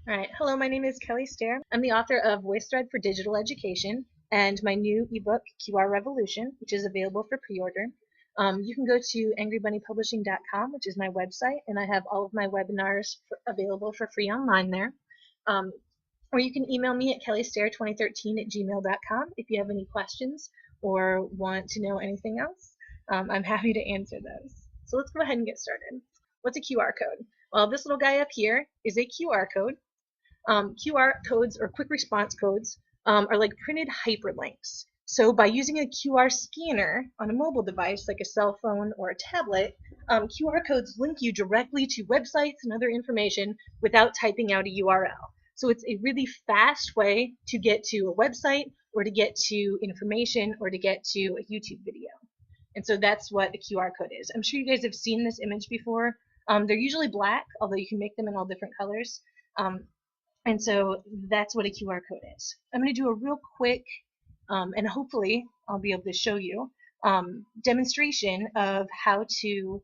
All right. Hello, my name is Kelly Stair. I'm the author of VoiceThread for Digital Education and my new ebook, QR Revolution, which is available for pre-order. You can go to angrybunnypublishing.com, which is my website, and I have all of my webinars available for free online there. Or you can email me at kellystair2013@gmail.com if you have any questions or want to know anything else. I'm happy to answer those. So let's go ahead and get started. What's a QR code? Well, this little guy up here is a QR code. QR codes or quick response codes are like printed hyperlinks. So by using a QR scanner on a mobile device like a cell phone or a tablet, QR codes link you directly to websites and other information without typing out a URL. So it's a really fast way to get to a website or to get to information or to get to a YouTube video. And so that's what a QR code is. I'm sure you guys have seen this image before. They're usually black, although you can make them in all different colors. And so that's what a QR code is. I'm going to do a real quick, and hopefully I'll be able to show you, demonstration of how to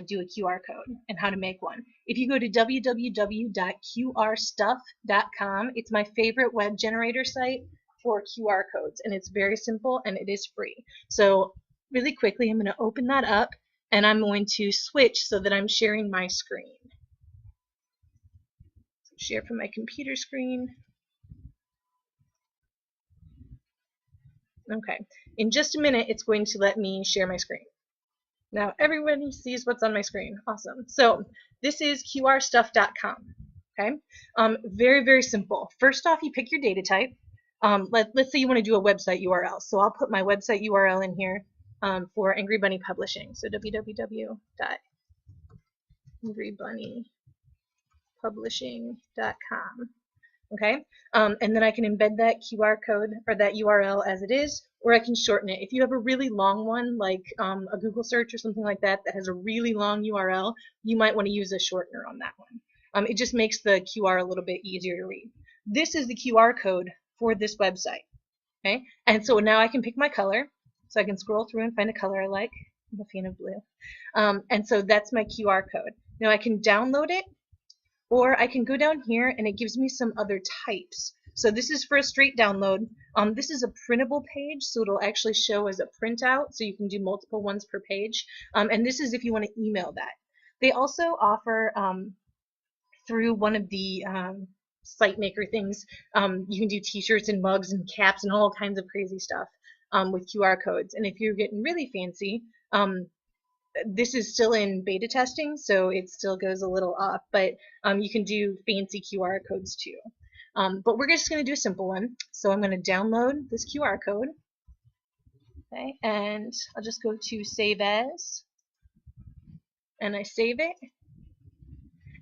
do a QR code and how to make one. If you go to www.qrstuff.com, it's my favorite web generator site for QR codes, and it's very simple and it is free. So really quickly, I'm going to open that up and I'm going to switch so that I'm sharing my screen. Share from my computer screen. Okay, in just a minute it's going to let me share my screen. Now everybody sees what's on my screen. Awesome. So this is qrstuff.com. Okay, very, very simple. First off, you pick your data type. Let's say you want to do a website URL. So I'll put my website URL in here for Angry Bunny Publishing. So www.angrybunnypublishing.com. Okay, and then I can embed that QR code or that URL as it is, or I can shorten it. If you have a really long one, like a Google search or something like that, that has a really long URL, you might want to use a shortener on that one. It just makes the QR a little bit easier to read. This is the QR code for this website. Okay, and so now I can pick my color, so I can scroll through and find a color I like. I'm a fan of blue. And so that's my QR code. Now I can download it, or I can go down here and it gives me some other types. So this is for a straight download. This is a printable page, so it'll actually show as a printout, so you can do multiple ones per page. And this is if you want to email that. They also offer, through one of the site maker things, you can do t-shirts and mugs and caps and all kinds of crazy stuff with QR codes. And if you're getting really fancy, this is still in beta testing, so it still goes a little off, but you can do fancy QR codes too. But we're just going to do a simple one. So I'm going to download this QR code. Okay, and I'll just go to Save As, and I save it.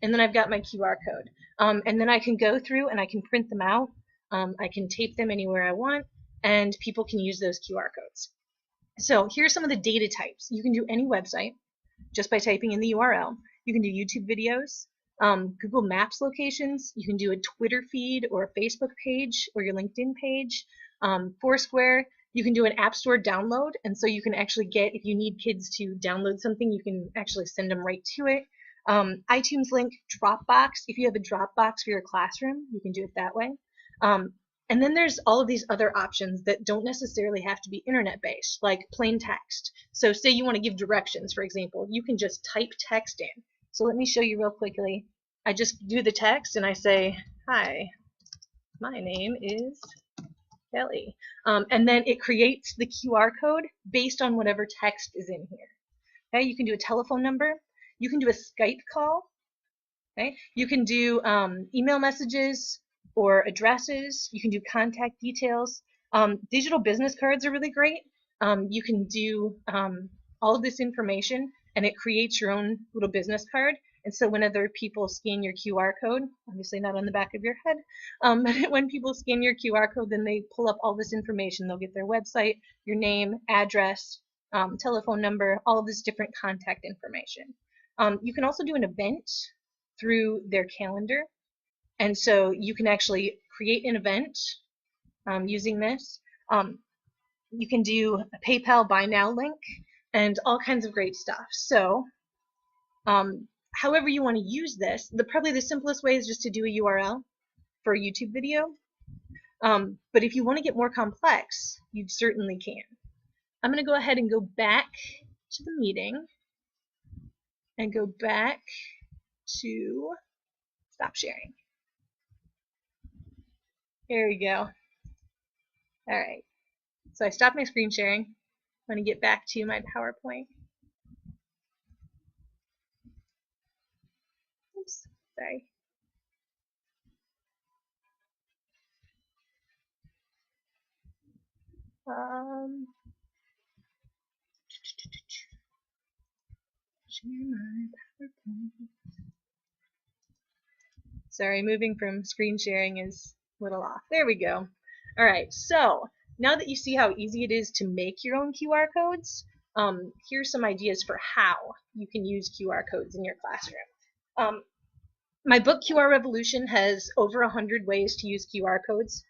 And then I've got my QR code. And then I can go through and I can print them out. I can tape them anywhere I want, and people can use those QR codes. So here's some of the data types. You can do any website just by typing in the URL. You can do YouTube videos, Google Maps locations. You can do a Twitter feed or a Facebook page or your LinkedIn page, Foursquare. You can do an App Store download, and so you can actually get, if you need kids to download something, you can actually send them right to it. iTunes link, Dropbox. If you have a Dropbox for your classroom, you can do it that way. And then there's all of these other options that don't necessarily have to be internet-based, like plain text. So say you want to give directions, for example, you can just type text in. So let me show you real quickly. I just do the text and I say, hi, my name is Kelly. And then it creates the QR code based on whatever text is in here. Okay, you can do a telephone number. You can do a Skype call. Okay, you can do email messages or addresses. You can do contact details. Digital business cards are really great. You can do all of this information and it creates your own little business card. And so when other people scan your QR code, obviously not on the back of your head, but when people scan your QR code, then they pull up all this information. They'll get their website, your name, address, telephone number, all of this different contact information. You can also do an event through their calendar. And so you can actually create an event using this. You can do a PayPal Buy Now link and all kinds of great stuff. So however you want to use this, probably the simplest way is just to do a URL. for a YouTube video. But if you want to get more complex, you certainly can. I'm going to go ahead and go back to the meeting and go back to stop sharing. There we go. All right. So I stopped my screen sharing. I'm going to get back to my PowerPoint. Oops, sorry. Share my PowerPoint. Sorry, moving from screen sharing is a little off. There we go. All right, so now that you see how easy it is to make your own QR codes, here's some ideas for how you can use QR codes in your classroom. My book, QR Revolution, has over 100 ways to use QR codes,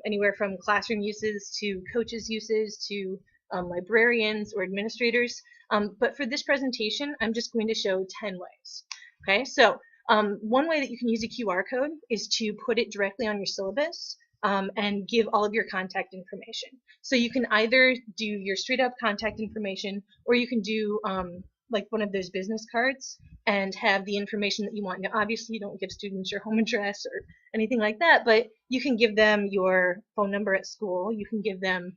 anywhere from classroom uses to coaches' uses to librarians or administrators. But for this presentation, I'm just going to show 10 ways. Okay, so one way that you can use a QR code is to put it directly on your syllabus and give all of your contact information. So you can either do your straight up contact information, or you can do like one of those business cards and have the information that you want. Now, obviously, you don't give students your home address or anything like that, but you can give them your phone number at school. You can give them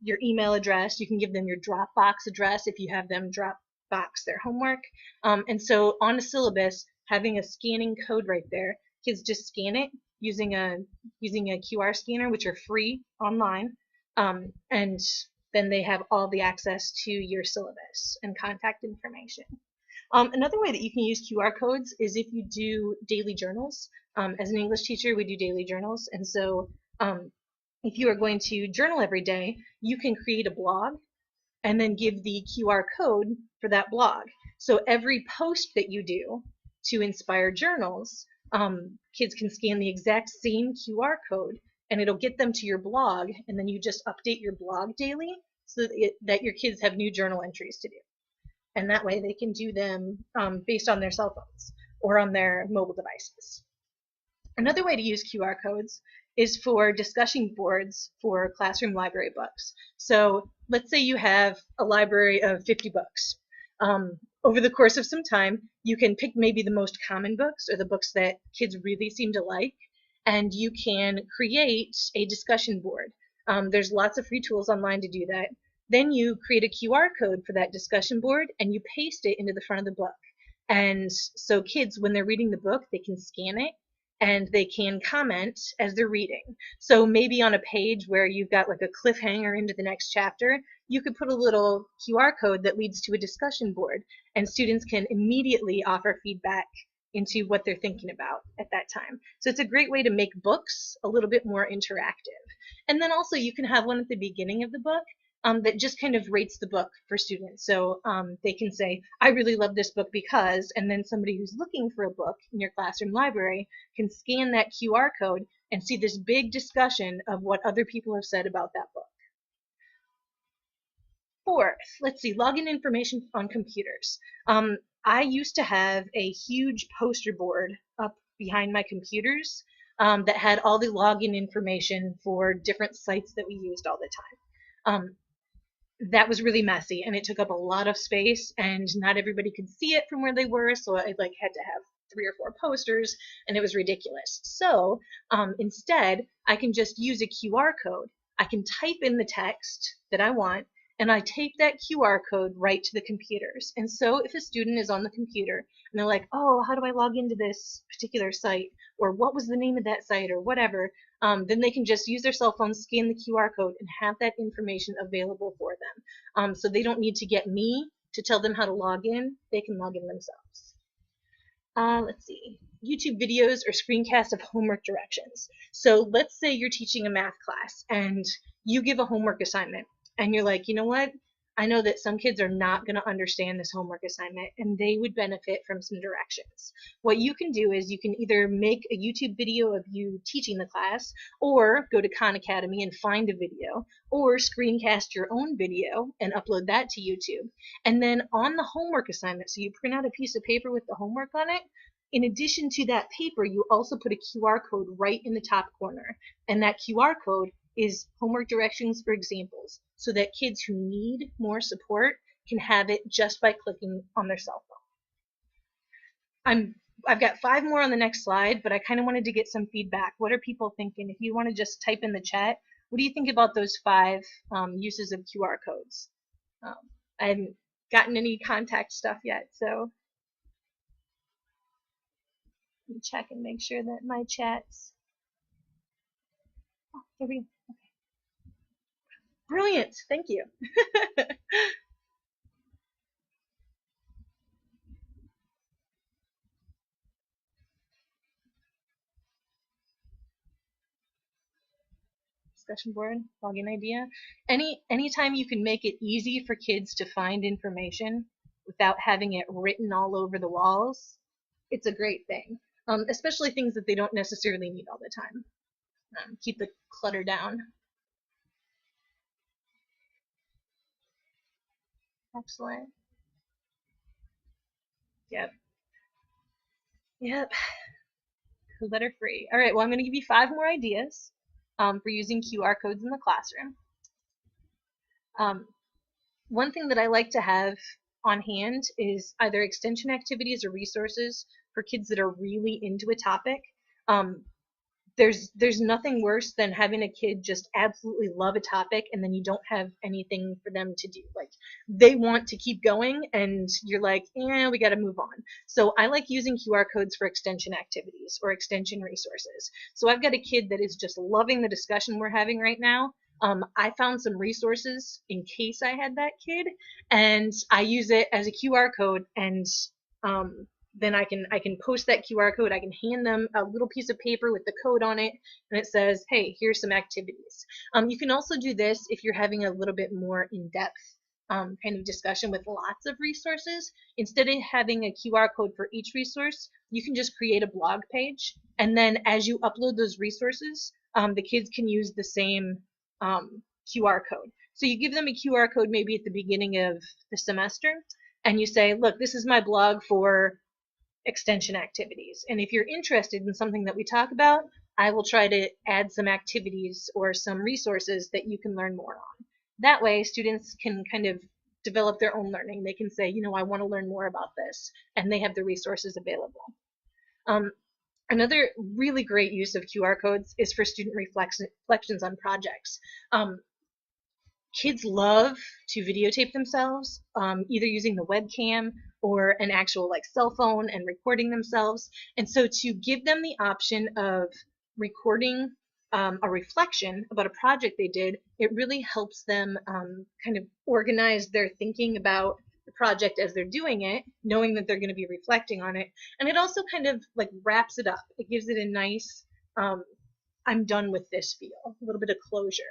your email address. You can give them your Dropbox address if you have them Dropbox their homework. And so on a syllabus, having a scanning code right there, kids just scan it using a QR scanner, which are free online, and then they have all the access to your syllabus and contact information. Another way that you can use QR codes is if you do daily journals. As an English teacher, we do daily journals, and so if you are going to journal every day, you can create a blog and then give the QR code for that blog. So every post that you do to inspire journals, kids can scan the exact same QR code and it'll get them to your blog, and then you just update your blog daily so that your kids have new journal entries to do. And that way they can do them based on their cell phones or on their mobile devices. Another way to use QR codes is for discussion boards for classroom library books. So let's say you have a library of 50 books. Over the course of some time, you can pick maybe the most common books or the books that kids really seem to like, and you can create a discussion board. There's lots of free tools online to do that. Then you create a QR code for that discussion board and you paste it into the front of the book. And so kids, when they're reading the book, they can scan it and they can comment as they're reading. So maybe on a page where you've got like a cliffhanger into the next chapter, you could put a little QR code that leads to a discussion board, and students can immediately offer feedback into what they're thinking about at that time. So it's a great way to make books a little bit more interactive. And then also you can have one at the beginning of the book that just kind of rates the book for students. So they can say, I really love this book because, and then somebody who's looking for a book in your classroom library can scan that QR code and see this big discussion of what other people have said about that book. Fourth, let's see, login information on computers. I used to have a huge poster board up behind my computers that had all the login information for different sites that we used all the time. That was really messy and it took up a lot of space, and not everybody could see it from where they were, so I like had to have 3 or 4 posters and it was ridiculous. So instead I can just use a QR code. I can type in the text that I want and I tape that QR code right to the computers. And so if a student is on the computer and they're like, oh, how do I log into this particular site, or what was the name of that site, or whatever, then they can just use their cell phone, scan the QR code, and have that information available for them. So they don't need to get me to tell them how to log in. They can log in themselves. Let's see, YouTube videos or screencasts of homework directions. So let's say you're teaching a math class and you give a homework assignment and you're like, you know what? I know that some kids are not going to understand this homework assignment and they would benefit from some directions. What you can do is you can either make a YouTube video of you teaching the class, or go to Khan Academy and find a video, or screencast your own video and upload that to YouTube. And then on the homework assignment, so you print out a piece of paper with the homework on it, in addition to that paper, you also put a QR code right in the top corner. And that QR code is homework directions for examples, so that kids who need more support can have it just by clicking on their cell phone. I've got 5 more on the next slide, but I kind of wanted to get some feedback. What are people thinking? If you want to just type in the chat, what do you think about those 5 uses of QR codes? I haven't gotten any contact stuff yet, so let me check and make sure that my chat's. Oh, here we go. Okay. Brilliant, thank you. Discussion board, login idea. Anytime you can make it easy for kids to find information without having it written all over the walls, it's a great thing. Especially things that they don't necessarily need all the time. Keep the clutter down. Excellent. Yep. Yep. Clutter free. All right, well, I'm going to give you 5 more ideas for using QR codes in the classroom. One thing that I like to have on hand is either extension activities or resources for kids that are really into a topic. There's nothing worse than having a kid just absolutely love a topic and then you don't have anything for them to do. Like, they want to keep going and you're like, yeah, we got to move on. So I like using QR codes for extension activities or extension resources. So I've got a kid that is just loving the discussion we're having right now. I found some resources in case I had that kid, and I use it as a QR code, and then I can post that QR code. I can hand them a little piece of paper with the code on it, and it says, hey, here's some activities. You can also do this if you're having a little bit more in-depth kind of discussion with lots of resources. Instead of having a QR code for each resource, you can just create a blog page, and then as you upload those resources, the kids can use the same QR code. So you give them a QR code maybe at the beginning of the semester, and you say, look, this is my blog for extension activities. And if you're interested in something that we talk about, I will try to add some activities or some resources that you can learn more on. That way, students can kind of develop their own learning. They can say, you know, I want to learn more about this, and they have the resources available. Another really great use of QR codes is for student reflections on projects. Kids love to videotape themselves, either using the webcam or an actual like cell phone and recording themselves. And so to give them the option of recording a reflection about a project they did, it really helps them kind of organize their thinking about the project as they're doing it, knowing that they're going to be reflecting on it. And it also kind of like wraps it up. It gives it a nice I'm done with this feel, a little bit of closure.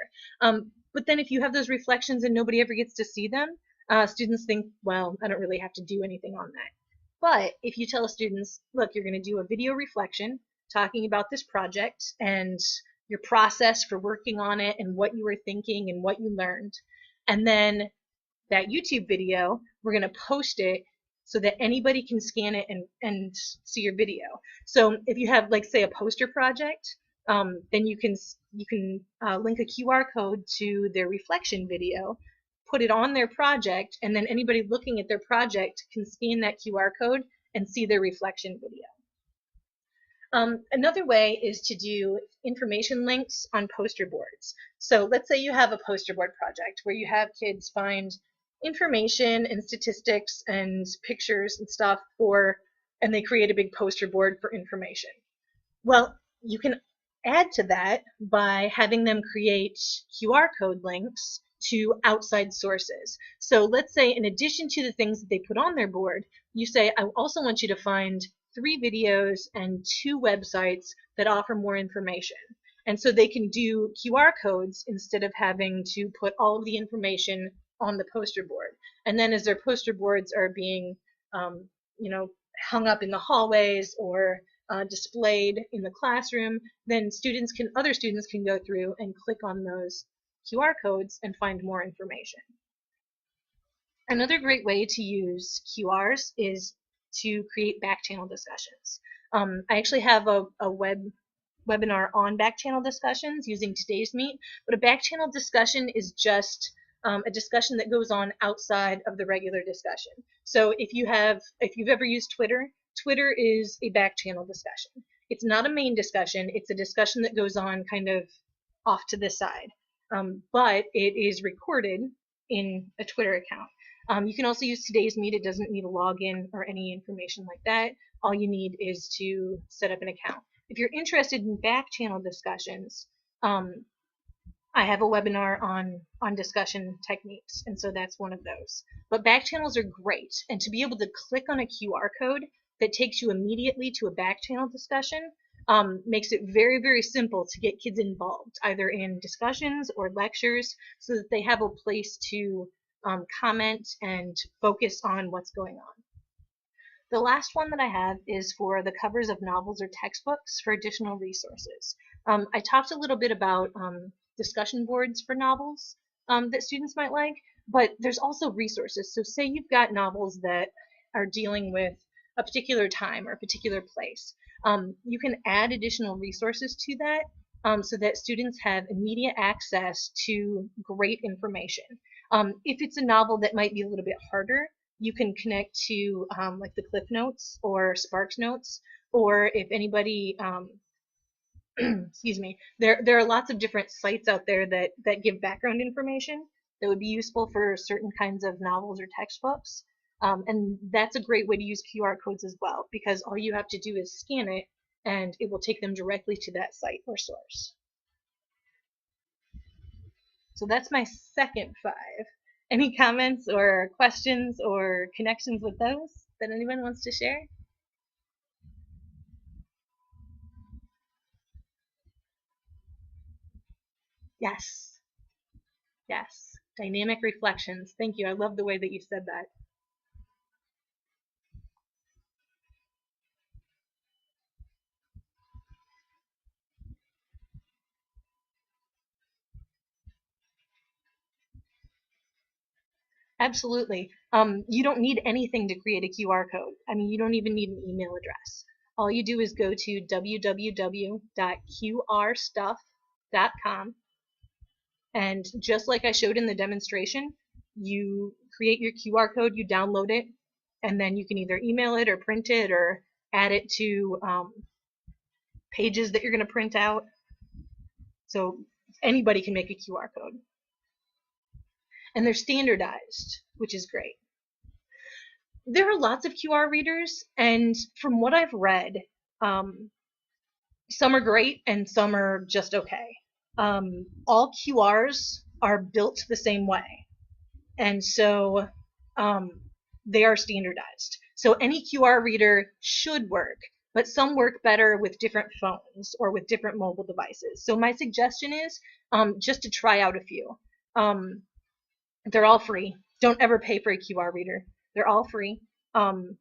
But then if you have those reflections and nobody ever gets to see them, students think, well, I don't really have to do anything on that. But if you tell students, look, you're going to do a video reflection talking about this project and your process for working on it and what you were thinking and what you learned, and then that YouTube video, we're going to post it so that anybody can scan it and see your video. So if you have, like, say, a poster project, then you can link a QR code to their reflection video, put it on their project, and then anybody looking at their project can scan that QR code and see their reflection video. Another way is to do information links on poster boards. So let's say you have a poster board project where you have kids find information and statistics and pictures and stuff and they create a big poster board for information. Well, you can add to that by having them create QR code links to outside sources. So let's say in addition to the things that they put on their board, you say, I also want you to find 3 videos and 2 websites that offer more information. And so they can do QR codes instead of having to put all of the information on the poster board. And then as their poster boards are being hung up in the hallways or displayed in the classroom, then other students can go through and click on those QR codes and find more information. Another great way to use QRs is to create back channel discussions. I actually have a webinar on back channel discussions using Today's Meet, but a back channel discussion is just a discussion that goes on outside of the regular discussion. So if you've ever used Twitter, Twitter is a back channel discussion. It's not a main discussion. It's a discussion that goes on kind of off to the side, but it is recorded in a Twitter account. You can also use Today's Meet. It doesn't need a login or any information like that. All you need is to set up an account. If you're interested in back channel discussions, I have a webinar on discussion techniques, and so that's one of those. But back channels are great, and to be able to click on a QR code that takes you immediately to a back channel discussion makes it very, very simple to get kids involved, either in discussions or lectures, so that they have a place to comment and focus on what's going on. The last one that I have is for the covers of novels or textbooks for additional resources. I talked a little bit about discussion boards for novels that students might like, but there's also resources. So say you've got novels that are dealing with a particular time or a particular place. You can add additional resources to that so that students have immediate access to great information. If it's a novel that might be a little bit harder, you can connect to like the Cliff Notes or Sparks Notes, or if anybody, excuse me, there are lots of different sites out there that give background information that would be useful for certain kinds of novels or textbooks. And that's a great way to use QR codes as well, because all you have to do is scan it and it will take them directly to that site or source. So that's my second 5. Any comments or questions or connections with those that anyone wants to share? Yes. Yes. Dynamic reflections. Thank you. I love the way that you said that. Absolutely. You don't need anything to create a QR code. I mean, you don't even need an email address. All you do is go to www.qrstuff.com, and just like I showed in the demonstration, you create your QR code, you download it, and then you can either email it or print it or add it to pages that you're going to print out. So anybody can make a QR code. And they're standardized, which is great. There are lots of QR readers, and from what I've read, some are great and some are just okay. All QRs are built the same way, and so they are standardized. So any QR reader should work, but some work better with different phones or with different mobile devices. So my suggestion is just to try out a few. They're all free. Don't ever pay for a QR reader. They're all free. And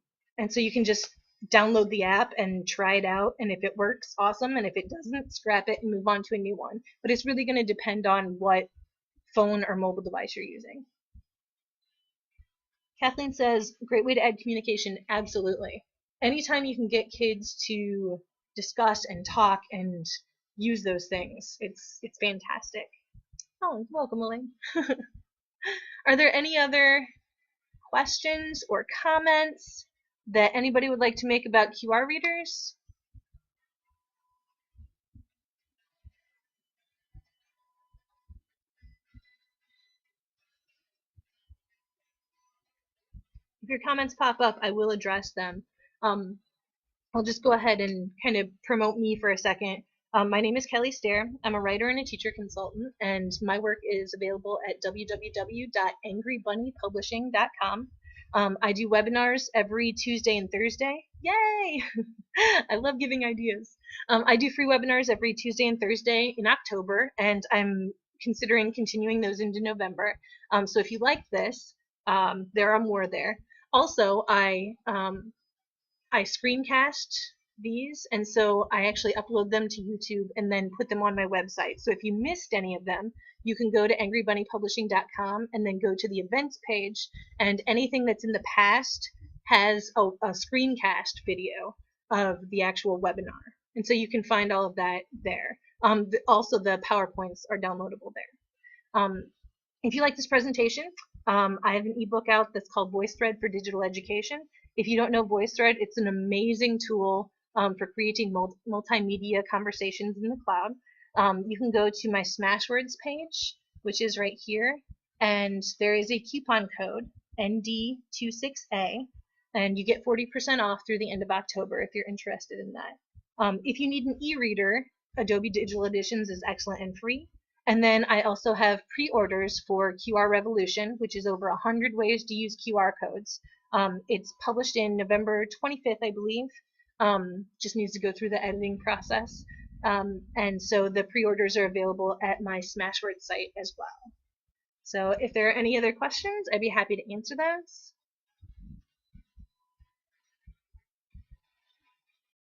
so you can just download the app and try it out. And if it works, awesome. And if it doesn't, scrap it and move on to a new one. But it's really going to depend on what phone or mobile device you're using. Kathleen says, great way to add communication. Absolutely. Anytime you can get kids to discuss and talk and use those things, it's fantastic. Oh, welcome, Elaine. Are there any other questions or comments that anybody would like to make about QR readers? If your comments pop up, I will address them. I'll just go ahead and kind of promote me for a second. My name is Kelly Stair. I'm a writer and a teacher consultant, and my work is available at www.angrybunnypublishing.com. I do webinars every Tuesday and Thursday. Yay! I love giving ideas. I do free webinars every Tuesday and Thursday in October, and I'm considering continuing those into November. So if you like this, there are more there. Also, I screencast these, and so I actually upload them to YouTube and then put them on my website. So if you missed any of them, you can go to angrybunnypublishing.com and then go to the events page, and anything that's in the past has a screencast video of the actual webinar. And so you can find all of that there. Also, the PowerPoints are downloadable there. If you like this presentation, I have an ebook out that's called VoiceThread for Digital Education. If you don't know VoiceThread, it's an amazing tool for creating multimedia conversations in the cloud. You can go to my Smashwords page, which is right here, and there is a coupon code, ND26A, and you get 40% off through the end of October if you're interested in that. If you need an e-reader, Adobe Digital Editions is excellent and free. And then I also have pre-orders for QR Revolution, which is over 100 ways to use QR codes. It's published in November 25th, I believe. Just needs to go through the editing process. And so the pre-orders are available at my Smashwords site as well. So if there are any other questions, I'd be happy to answer those.